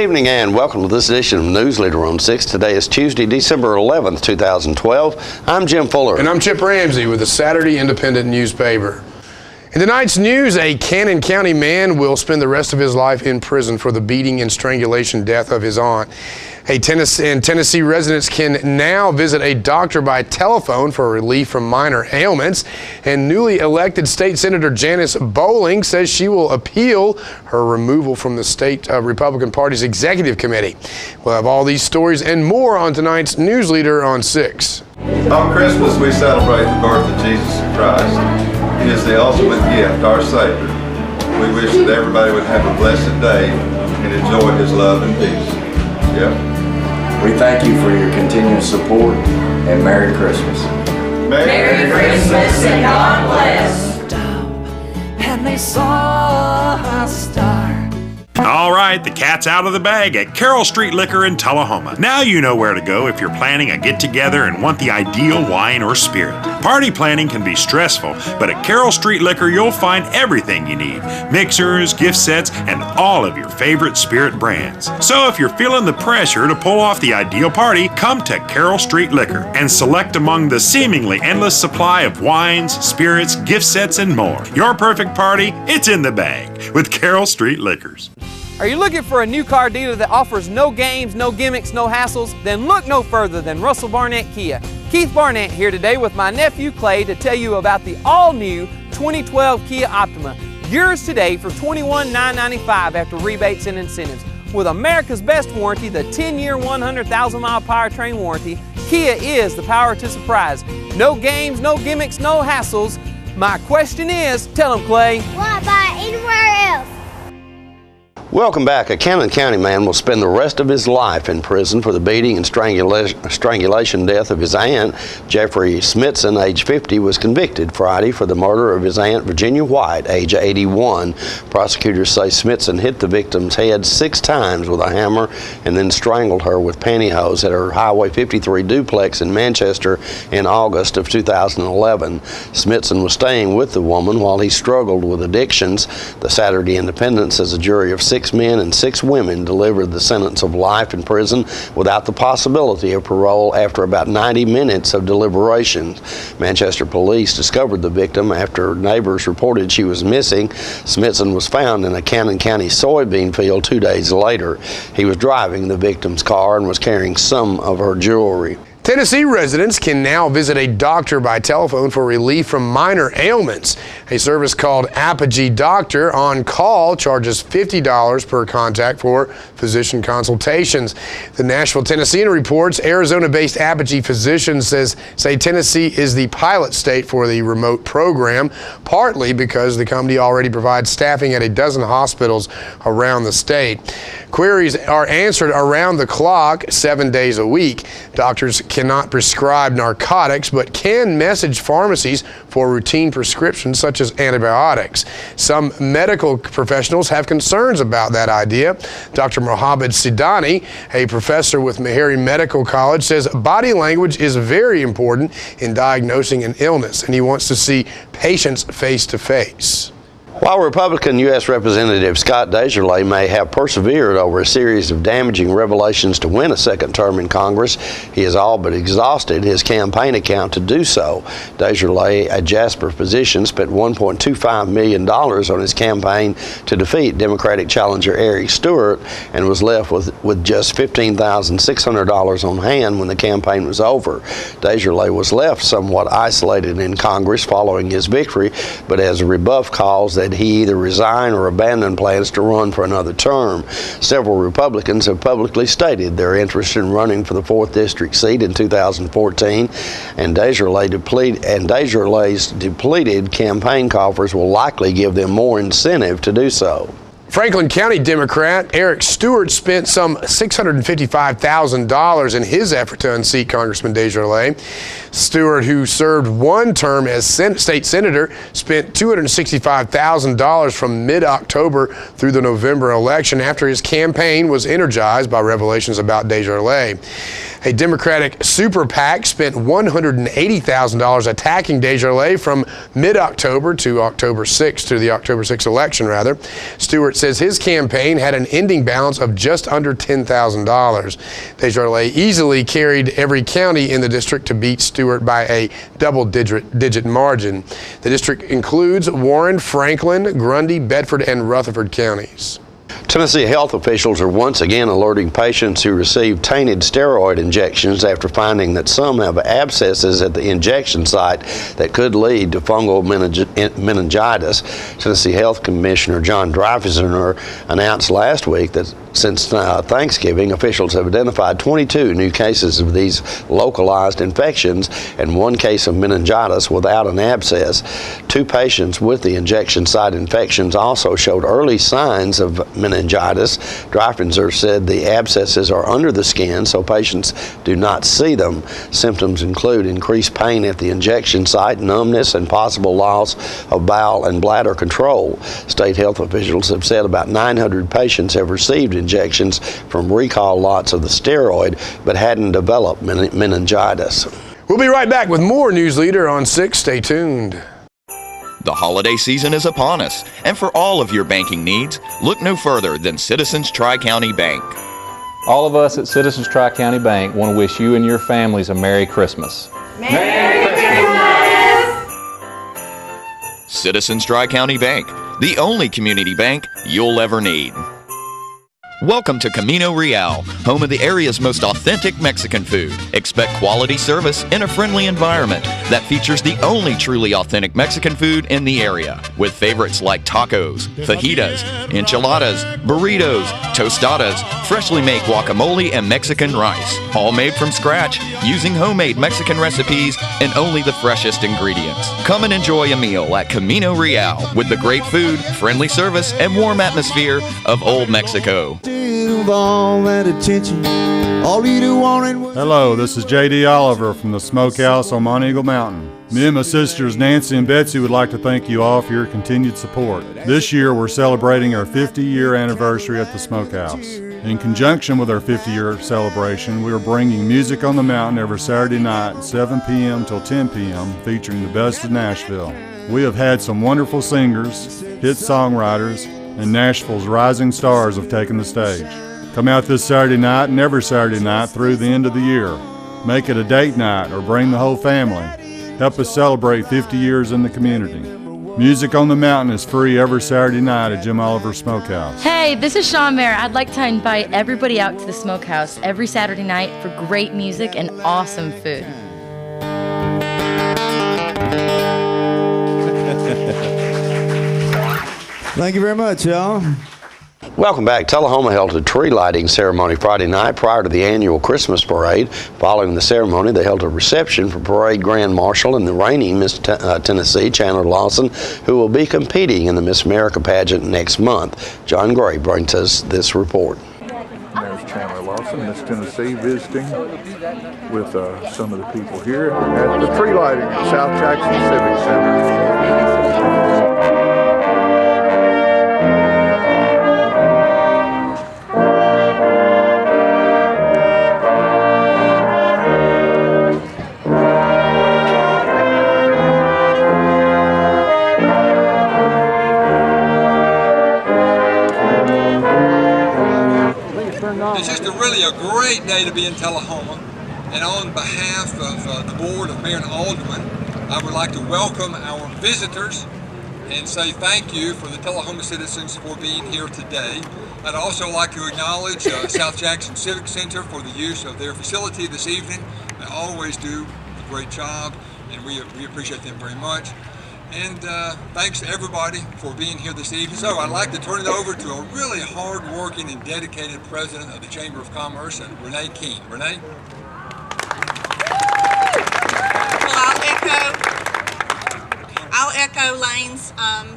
evening and welcome to this edition of Newsleader on 6. Today is Tuesday, December 11th, 2012. I'm Jim Fuller. And I'm Chip Ramsey with the Saturday Independent newspaper. In tonight's news, a Cannon County man will spend the rest of his life in prison for the beating and strangulation death of his aunt. Tennessee residents can now visit a doctor by telephone for relief from minor ailments. And newly elected State Senator Janice Bowling says she will appeal her removal from the state Republican Party's executive committee. We'll have all these stories and more on tonight's Newsleader on 6. On Christmas, we celebrate the birth of Jesus Christ. He is the ultimate gift, our Savior. We wish that everybody would have a blessed day and enjoy His love and peace. Yeah. We thank you for your continued support, and Merry Christmas. Merry Christmas and God bless. And they saw a star. All right, the cat's out of the bag at Carroll Street Liquor in Tullahoma. Now you know where to go if you're planning a get-together and want the ideal wine or spirit. Party planning can be stressful, but at Carroll Street Liquor you'll find everything you need. Mixers, gift sets, and all of your favorite spirit brands. So if you're feeling the pressure to pull off the ideal party, come to Carroll Street Liquor and select among the seemingly endless supply of wines, spirits, gift sets, and more. Your perfect party, it's in the bag with Carroll Street Liquors. Are you looking for a new car dealer that offers no games, no gimmicks, no hassles? Then look no further than Russell Barnett Kia. Keith Barnett here today with my nephew Clay to tell you about the all-new 2012 Kia Optima. Yours today for $21,995 after rebates and incentives. With America's best warranty, the 10-year, 100,000-mile powertrain warranty, Kia is the power to surprise. No games, no gimmicks, no hassles. My question is, tell them, Clay. Why buy anywhere else? Welcome back. A Cannon County man will spend the rest of his life in prison for the beating and strangulation death of his aunt. Jeffrey Smithson, age 50, was convicted Friday for the murder of his aunt Virginia White, age 81. Prosecutors say Smithson hit the victim's head 6 times with a hammer and then strangled her with pantyhose at her Highway 53 duplex in Manchester in August of 2011. Smithson was staying with the woman while he struggled with addictions. The Saturday Independent says a jury of 6 men and 6 women delivered the sentence of life in prison without the possibility of parole after about 90 minutes of deliberations. Manchester police discovered the victim after neighbors reported she was missing. Smithson was found in a Cannon County soybean field 2 days later. He was driving the victim's car and was carrying some of her jewelry. Tennessee residents can now visit a doctor by telephone for relief from minor ailments. A service called Apogee Doctor on Call charges $50 per contact for physician consultations. The Nashville Tennessean reports Arizona-based Apogee physicians say Tennessee is the pilot state for the remote program, partly because the company already provides staffing at a dozen hospitals around the state. Queries are answered around the clock, 7 days a week. Doctors cannot prescribe narcotics, but can message pharmacies for routine prescriptions such as antibiotics. Some medical professionals have concerns about that idea. Dr. Mohammed Sidani, a professor with Meharry Medical College, says body language is very important in diagnosing an illness, and he wants to see patients face to face. While Republican U.S. Representative Scott Desjarlais may have persevered over a series of damaging revelations to win a second term in Congress, he has all but exhausted his campaign account to do so. Desjarlais, a Jasper physician, spent $1.25 million on his campaign to defeat Democratic challenger Eric Stewart and was left with just $15,600 on hand when the campaign was over. Desjarlais was left somewhat isolated in Congress following his victory, but has rebuffed calls that he either resign or abandon plans to run for another term. Several Republicans have publicly stated their interest in running for the 4th District seat in 2014, and Desjarlais' depleted campaign coffers will likely give them more incentive to do so. Franklin County Democrat Eric Stewart spent some $655,000 in his effort to unseat Congressman Desjarlais. Stewart, who served 1 term as state senator, spent $265,000 from mid-October through the November election after his campaign was energized by revelations about Desjarlais. A Democratic super PAC spent $180,000 attacking Desjarlais from mid-October to October 6th, to the October 6th election, rather. Stewart says his campaign had an ending balance of just under $10,000. Desjardins easily carried every county in the district to beat Stewart by a double-digit margin. The district includes Warren, Franklin, Grundy, Bedford, and Rutherford counties. Tennessee health officials are once again alerting patients who receive tainted steroid injections after finding that some have abscesses at the injection site that could lead to fungal meningitis. Tennessee Health Commissioner John Dreifesner announced last week that since Thanksgiving, officials have identified 22 new cases of these localized infections and 1 case of meningitis without an abscess. 2 patients with the injection site infections also showed early signs of meningitis. Dreifesner said the abscesses are under the skin, so patients do not see them. Symptoms include increased pain at the injection site, numbness, and possible loss of bowel and bladder control. State health officials have said about 900 patients have received injections from recall lots of the steroid but hadn't developed meningitis. We'll be right back with more Newsleader on 6. Stay tuned. The holiday season is upon us, and for all of your banking needs, look no further than Citizens Tri-County Bank. All of us at Citizens Tri-County Bank want to wish you and your families a Merry Christmas. Merry Christmas! Citizens Tri-County Bank, the only community bank you'll ever need. Welcome to Camino Real, home of the area's most authentic Mexican food. Expect quality service in a friendly environment that features the only truly authentic Mexican food in the area, with favorites like tacos, fajitas, enchiladas, burritos, tostadas, freshly made guacamole, and Mexican rice, all made from scratch using homemade Mexican recipes and only the freshest ingredients. Come and enjoy a meal at Camino Real with the great food, friendly service, and warm atmosphere of Old Mexico. Hello, this is J.D. Oliver from the Smokehouse on Mount Eagle Mountain. Me and my sisters Nancy and Betsy would like to thank you all for your continued support. This year we're celebrating our 50-year anniversary at the Smokehouse. In conjunction with our 50-year celebration, we are bringing music on the mountain every Saturday night at 7 p.m. till 10 p.m. featuring the best of Nashville. We have had some wonderful singers, hit songwriters, and Nashville's rising stars have taken the stage. Come out this Saturday night and every Saturday night through the end of the year. Make it a date night or bring the whole family. Help us celebrate 50 years in the community. Music on the Mountain is free every Saturday night at Jim Oliver's Smokehouse. Hey, this is Sean Mayer. I'd like to invite everybody out to the Smokehouse every Saturday night for great music and awesome food. Thank you very much, y'all. Welcome back. Tullahoma held a tree lighting ceremony Friday night prior to the annual Christmas parade. Following the ceremony, they held a reception for Parade Grand Marshal and the reigning Miss Tennessee, Chandler Lawson, who will be competing in the Miss America pageant next month. John Gray brings us this report. There's Chandler Lawson, Miss Tennessee, visiting with some of the people here at the tree lighting at South Jackson Civic Center. It's just really a great day to be in Tullahoma, and on behalf of the Board of Mayor and Aldermen, I would like to welcome our visitors and say thank you for the Tullahoma citizens for being here today. I'd also like to acknowledge South Jackson Civic Center for the use of their facility this evening. They always do a great job, and we appreciate them very much. And thanks to everybody for being here this evening. So I'd like to turn it over to a really hard-working and dedicated president of the Chamber of Commerce, Renee King. Renee? Well, I'll echo Lane's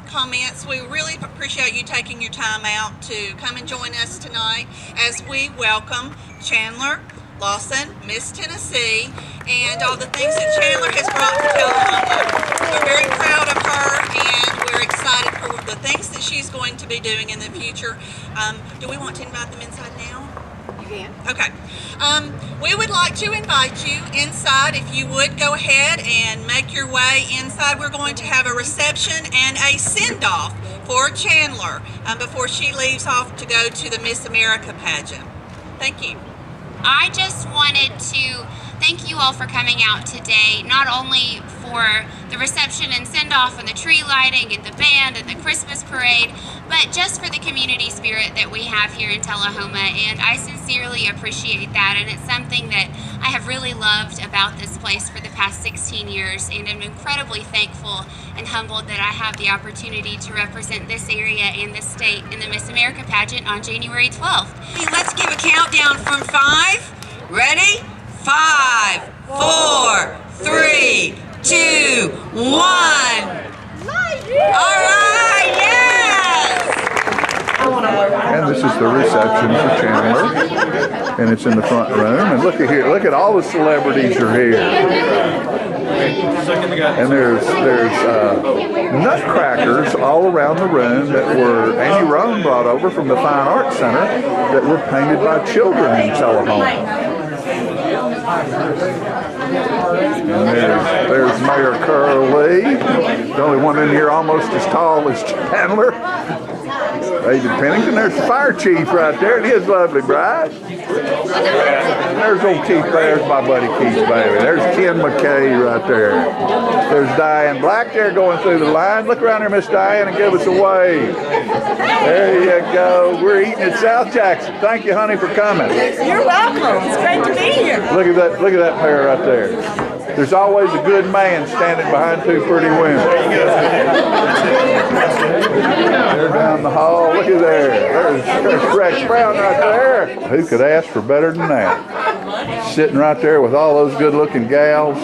comments. We really appreciate you taking your time out to come and join us tonight as we welcome Chandler Lawson, Miss Tennessee, and all the things that Chandler has brought to Tullahoma. We're very proud of her, and we're excited for the things that she's going to be doing in the future. Do we want to invite them inside now? can. Okay. We would like to invite you inside. If you would go ahead and make your way inside, we're going to have a reception and a send-off for Chandler before she leaves off to go to the Miss America pageant. Thank you. I just wanted to thank you all for coming out today, not only for the reception and send-off and the tree lighting and the band and the Christmas parade, but just for the community spirit that we have here in Tullahoma, and I sincerely appreciate that, and it's something that I have really loved about this place for the past 16 years, and I'm incredibly thankful and humbled that I have the opportunity to represent this area and this state in the Miss America pageant on January 12th. Let's give a countdown from 5. Ready? 5, 4, 3, 2, 1. All right, yes! And this is the reception for Chandler, and it's in the front room. And look at here, look at all the celebrities are here. And there's nutcrackers all around the room that were Andy Rohn brought over from the Fine Arts Center that were painted by children in Tullahoma. And there's Mayor Carl Lee, the only one in here almost as tall as Chandler. David Pennington, there's the fire chief right there and his lovely bride. There's old Keith, there's my buddy Keith, baby. There's Ken McKay right there. There's Diane Black there going through the line. Look around there, Miss Diane, and give us a wave. There you go. We're eating at South Jackson. Thank you, honey, for coming. You're welcome. It's great to be here. Look at that pair right there. There's always a good man standing behind two pretty women. They're down the hall. Look at there. There's Rex Brown right there. Who could ask for better than that? Sitting right there with all those good-looking gals.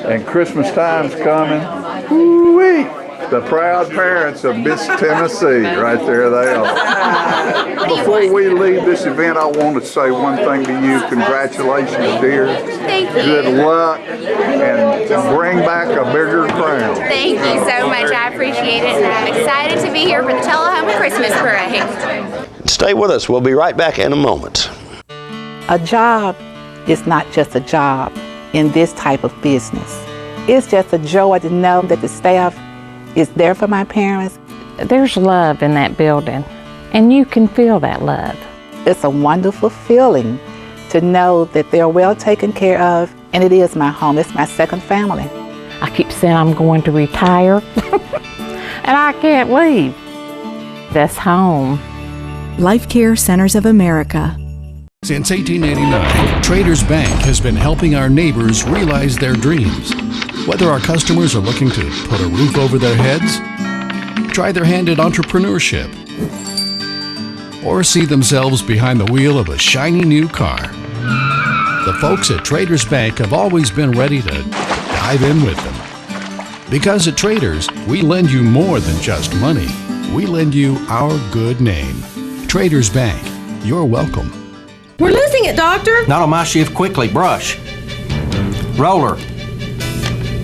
And Christmas time's coming. Woo-wee. The proud parents of Miss Tennessee, right there they are. Before we leave this event, I want to say one thing to you. Congratulations, dear. Thank you. Good luck, and bring back a bigger crown. Thank you so much. I appreciate it, and I'm excited to be here for the Tullahoma Christmas Parade. Stay with us. We'll be right back in a moment. A job is not just a job in this type of business. It's just a joy to know that the staff is there for my parents. There's love in that building, and you can feel that love. It's a wonderful feeling to know that they're well taken care of, and it is my home. It's my second family. I keep saying I'm going to retire, and I can't leave. That's home. Life Care Centers of America. Since 1889, Traders Bank has been helping our neighbors realize their dreams. Whether our customers are looking to put a roof over their heads, try their hand at entrepreneurship, or see themselves behind the wheel of a shiny new car, the folks at Traders Bank have always been ready to dive in with them. Because at Traders, we lend you more than just money. We lend you our good name. Traders Bank, you're welcome. We're losing it, Doctor. Not on my shift. Quickly, brush. Roller.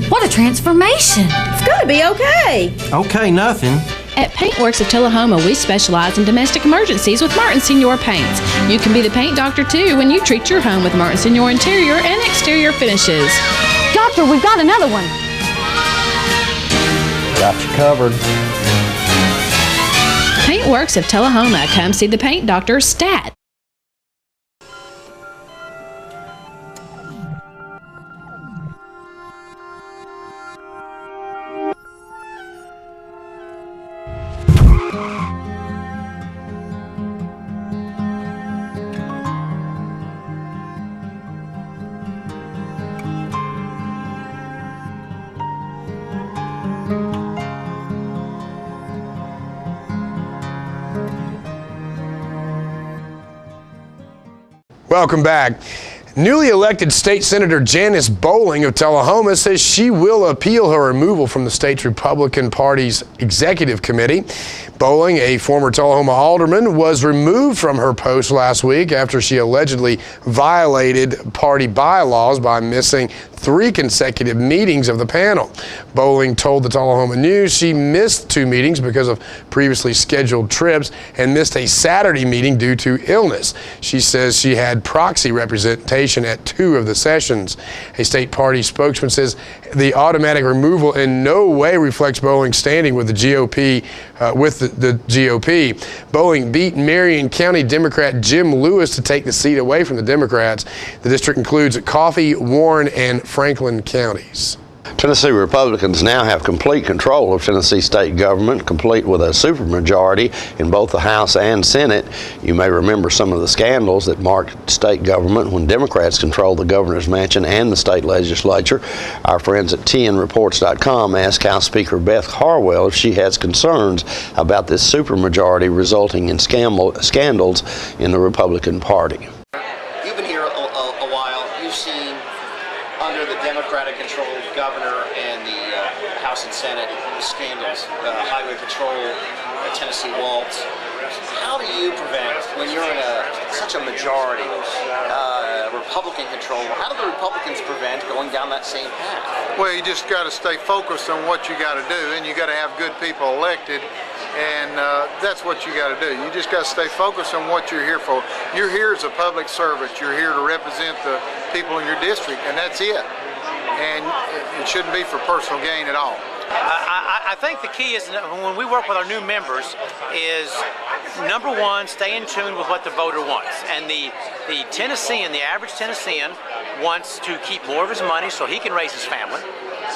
What a transformation. It's gonna be okay. Okay, nothing. At Paintworks of Tullahoma, we specialize in domestic emergencies with Martin Senior Paints. You can be the paint doctor too when you treat your home with Martin Senior interior and exterior finishes. Doctor, we've got another one. Got you covered. Paintworks of Tullahoma. Come see the paint doctor, stat. Welcome back. Newly elected State Senator Janice Bowling of Tullahoma says she will appeal her removal from the state's Republican Party's executive committee. Bowling, a former Tullahoma alderman, was removed from her post last week after she allegedly violated party bylaws by missing 3 consecutive meetings of the panel. Bowling told the Tullahoma News she missed 2 meetings because of previously scheduled trips and missed a Saturday meeting due to illness. She says she had proxy representation at 2 of the sessions. A state party spokesman says the automatic removal in no way reflects Bowling's standing with the GOP. Bowling beat Marion County Democrat Jim Lewis to take the seat away from the Democrats. The district includes Coffee, Warren, and Franklin counties. Tennessee Republicans now have complete control of Tennessee state government, complete with a supermajority in both the House and Senate. You may remember some of the scandals that marked state government when Democrats controlled the governor's mansion and the state legislature. Our friends at TNReports.com asked House Speaker Beth Harwell if she has concerns about this supermajority resulting in scandals in the Republican Party. You've been here a while. You've seen under the Democratic-controlled governor and the House and Senate scandals, highway patrol, Tennessee Waltz. How do you prevent, when you're in such a majority, Republican control, how do the Republicans prevent going down that same path? Well, you just got to stay focused on what you got to do, and you got to have good people elected, and that's what you got to do. You just got to stay focused on what you're here for. You're here as a public servant. You're here to represent the people in your district, and that's it. And it shouldn't be for personal gain at all. I think the key is when we work with our new members is, number one, stay in tune with what the voter wants. And the Tennessean, the average Tennessean, wants to keep more of his money so he can raise his family.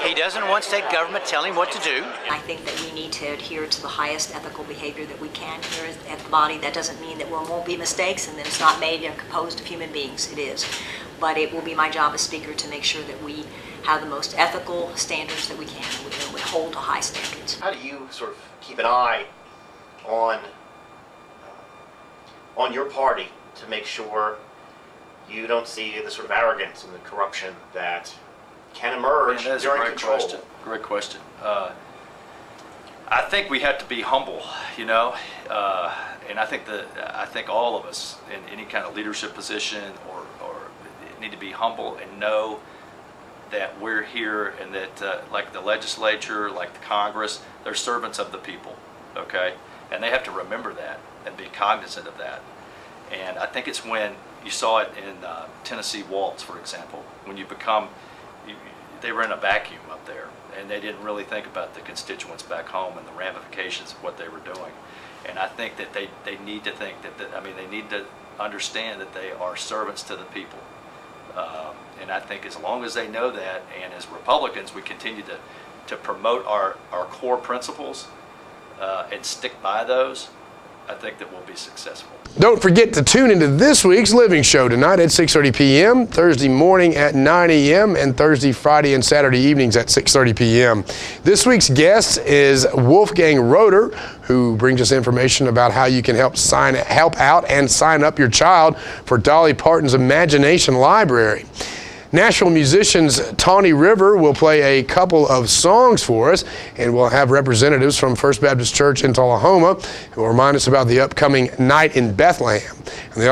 He doesn't want state government telling him what to do. I think that we need to adhere to the highest ethical behavior that we can here at the body. That doesn't mean that there won't be mistakes and that it's not made and composed of human beings. It is. But it will be my job as Speaker to make sure that we have the most ethical standards that we can. We hold to high standards. How do you sort of keep an eye on your party to make sure you don't see the sort of arrogance and the corruption that can emerge during control? Great question. I think we have to be humble, you know, and I think all of us in any kind of leadership position or need to be humble and know that we're here and that like the legislature, like the Congress, they're servants of the people, okay? And they have to remember that and be cognizant of that. And I think it's when you saw it in Tennessee Waltz, for example, when they were in a vacuum up there and they didn't really think about the constituents back home and the ramifications of what they were doing. And I think that they need to think they need to understand that they are servants to the people. And I think as long as they know that, and as Republicans we continue to promote our core principles and stick by those, I think that we'll be successful. Don't forget to tune into this week's Living Show tonight at 6:30 p.m., Thursday morning at 9 a.m., and Thursday, Friday, and Saturday evenings at 6:30 p.m. This week's guest is Wolfgang Roeder, who brings us information about how you can help out and sign up your child for Dolly Parton's Imagination Library. Nashville musicians Tawny River will play a couple of songs for us, and we'll have representatives from First Baptist Church in Tullahoma who will remind us about the upcoming Night in Bethlehem. And they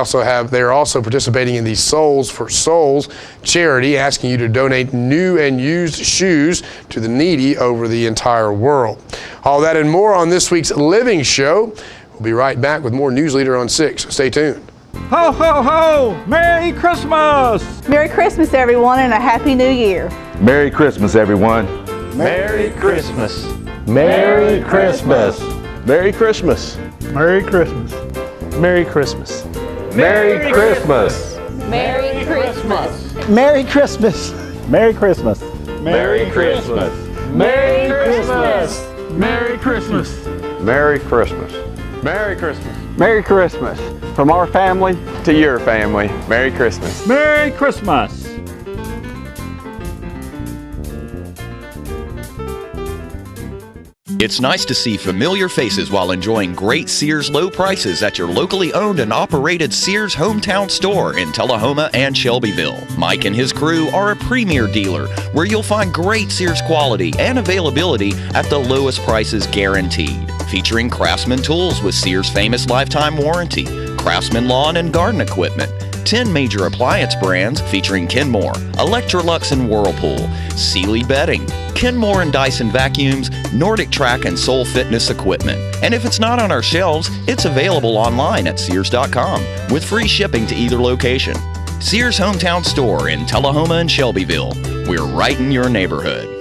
are also participating in the Souls for Souls charity, asking you to donate new and used shoes to the needy over the entire world. All that and more on this week's Living Show. We'll be right back with more Newsleader on 6. Stay tuned. Ho, ho, ho! Merry Christmas! Merry Christmas, everyone, and a Happy New Year. Merry Christmas, everyone. Merry Christmas. Merry Christmas. Merry Christmas. Merry Christmas. Merry Christmas. Merry Christmas. Merry Christmas. Merry Christmas. Merry Christmas. Merry Christmas. Merry Christmas. Merry Christmas. Merry Christmas. Merry Christmas. Merry Christmas. From our family to your family. Merry Christmas. Merry Christmas. It's nice to see familiar faces while enjoying great Sears low prices at your locally owned and operated Sears hometown store in Tullahoma and Shelbyville. Mike and his crew are a premier dealer where you'll find great Sears quality and availability at the lowest prices guaranteed. Featuring Craftsman tools with Sears' famous lifetime warranty, Craftsman lawn and garden equipment, 10 major appliance brands featuring Kenmore, Electrolux and Whirlpool, Sealy Bedding, Kenmore and Dyson vacuums, Nordic Track and Soul Fitness equipment. And if it's not on our shelves, it's available online at Sears.com with free shipping to either location. Sears Hometown Store in Tullahoma and Shelbyville. We're right in your neighborhood.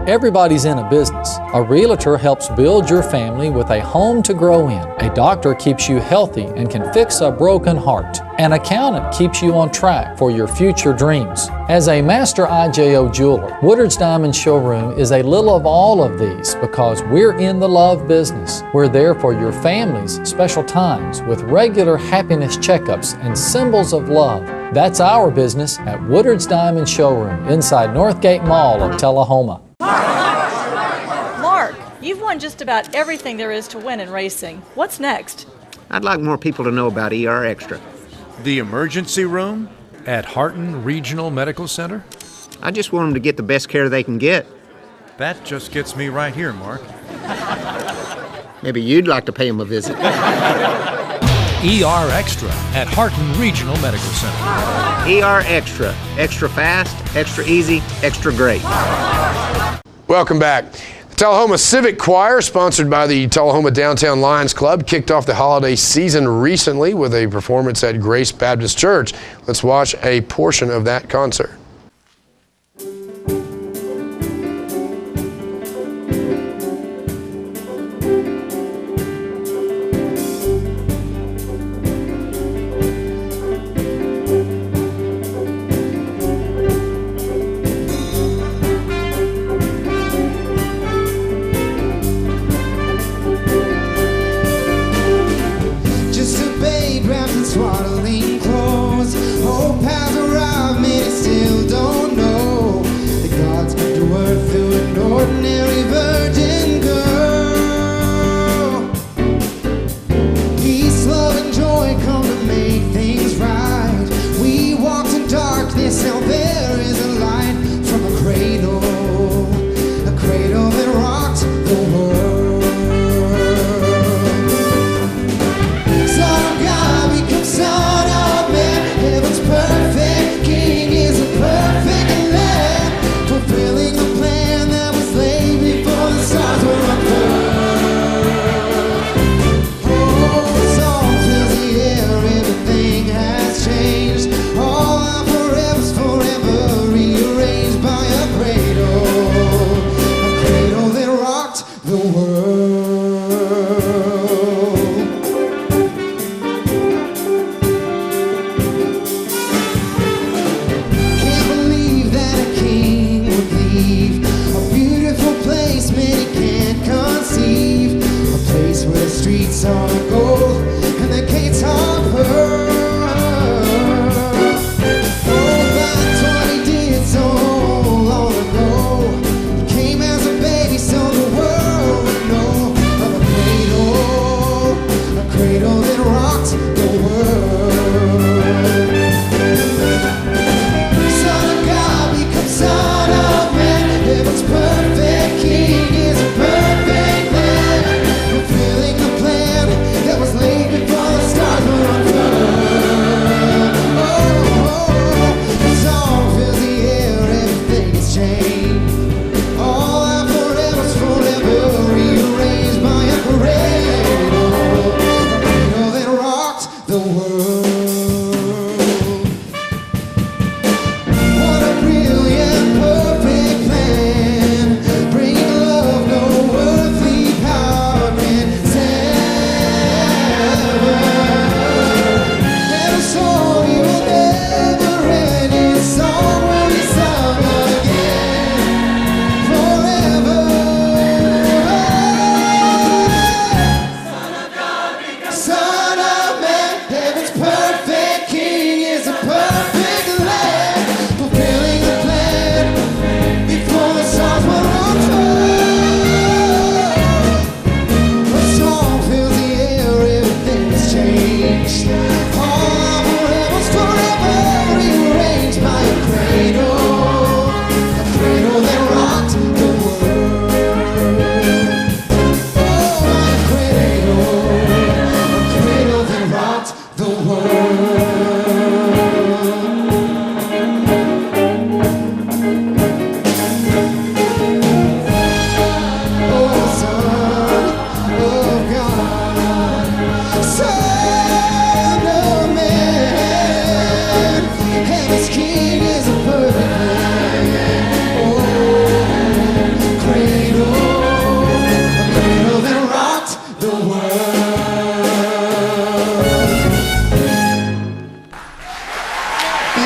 Everybody's in a business. A realtor helps build your family with a home to grow in. A doctor keeps you healthy and can fix a broken heart. An accountant keeps you on track for your future dreams. As a master IJO jeweler, Woodard's Diamond Showroom is a little of all of these because we're in the love business. We're there for your family's special times with regular happiness checkups and symbols of love. That's our business at Woodard's Diamond Showroom inside Northgate Mall of Tullahoma. Mark, you've won just about everything there is to win in racing. What's next? I'd like more people to know about ER Extra. The emergency room at Harton Regional Medical Center? I just want them to get the best care they can get. That just gets me right here, Mark. Maybe you'd like to pay them a visit. ER Extra at Harton Regional Medical Center. ER Extra. Extra fast, extra easy, extra great. Welcome back. The Tullahoma Civic Choir, sponsored by the Tullahoma Downtown Lions Club, kicked off the holiday season recently with a performance at Grace Baptist Church. Let's watch a portion of that concert. Just a babe wrapped in swaddling clothes. Hope has arrived, made it still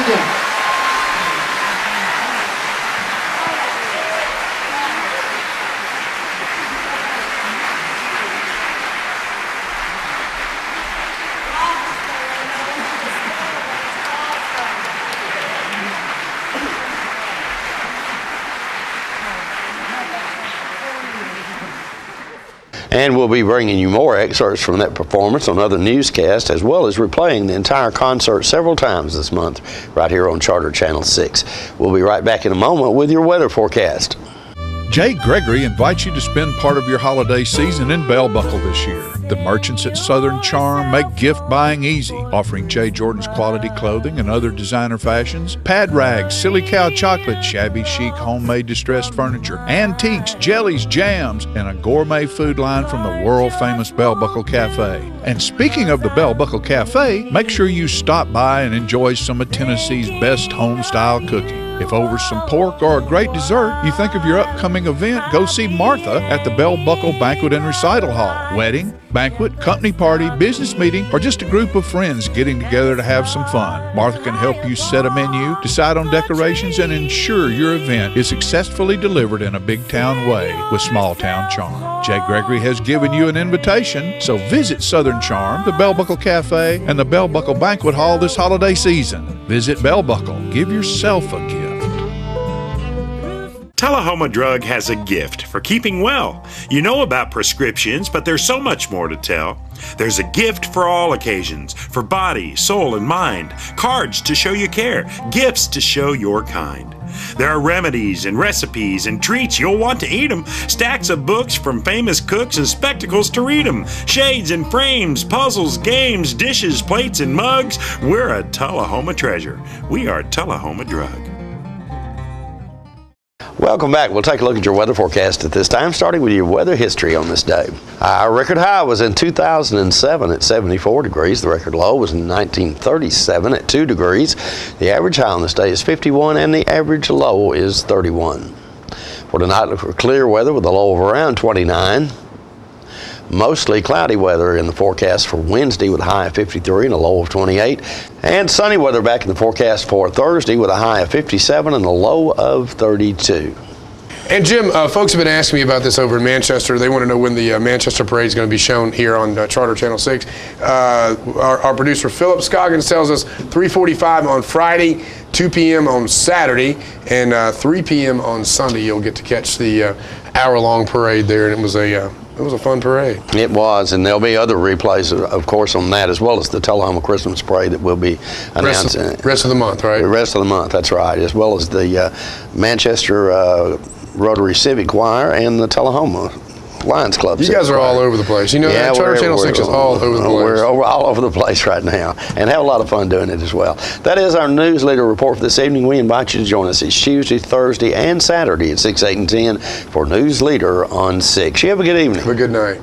begin. And we'll be bringing you more excerpts from that performance on other newscasts, as well as replaying the entire concert several times this month right here on Charter Channel 6. We'll be right back in a moment with your weather forecast. Jay Gregory invites you to spend part of your holiday season in Bell Buckle this year. The merchants at Southern Charm make gift buying easy, offering Jay Jordan's quality clothing and other designer fashions, pad rags, silly cow chocolate, shabby chic homemade distressed furniture, antiques, jellies, jams, and a gourmet food line from the world-famous Bell Buckle Cafe. And speaking of the Bell Buckle Cafe, make sure you stop by and enjoy some of Tennessee's best home-style cooking. If over some pork or a great dessert you think of your upcoming event, go see Martha at the Bell Buckle Banquet and Recital Hall. Wedding, banquet, company party, business meeting, or just a group of friends getting together to have some fun. Martha can help you set a menu, decide on decorations, and ensure your event is successfully delivered in a big town way with small town charm. Jay Gregory has given you an invitation, so visit Southern Charm, the Bell Buckle Cafe, and the Bell Buckle Banquet Hall this holiday season. Visit Bell Buckle. Give yourself a gift. Tullahoma Drug has a gift for keeping well. You know about prescriptions, but there's so much more to tell. There's a gift for all occasions, for body, soul, and mind. Cards to show you care, gifts to show your kind. There are remedies and recipes and treats, you'll want to eat them. Stacks of books from famous cooks and spectacles to read them. Shades and frames, puzzles, games, dishes, plates, and mugs. We're a Tullahoma treasure. We are Tullahoma Drug. Welcome back. We'll take a look at your weather forecast at this time, starting with your weather history on this day. Our record high was in 2007 at 74 degrees. The record low was in 1937 at 2 degrees. The average high on this day is 51 and the average low is 31. For tonight, look for clear weather with a low of around 29. Mostly cloudy weather in the forecast for Wednesday with a high of 53 and a low of 28. And sunny weather back in the forecast for Thursday with a high of 57 and a low of 32. And Jim, folks have been asking me about this over in Manchester. They want to know when the Manchester Parade is going to be shown here on Charter Channel 6. Our producer Philip Scoggins tells us 3:45 on Friday, 2 p.m. on Saturday, and 3 p.m. on Sunday. You'll get to catch the hour-long parade there, and it was a fun parade. It was, and there'll be other replays, of course, on that, as well as the Tullahoma Christmas Parade that will be announced. Rest of the month, right? The rest of the month, that's right, as well as the Manchester Rotary Civic Choir and the Tullahoma Lions Club. You guys are all over the place. You know that? Charter Channel 6 is all over the place. We're all over the place right now and have a lot of fun doing it as well. That is our Newsleader report for this evening. We invite you to join us each Tuesday, Thursday, and Saturday at 6, 8, and 10 for Newsleader on 6. You have a good evening. Have a good night.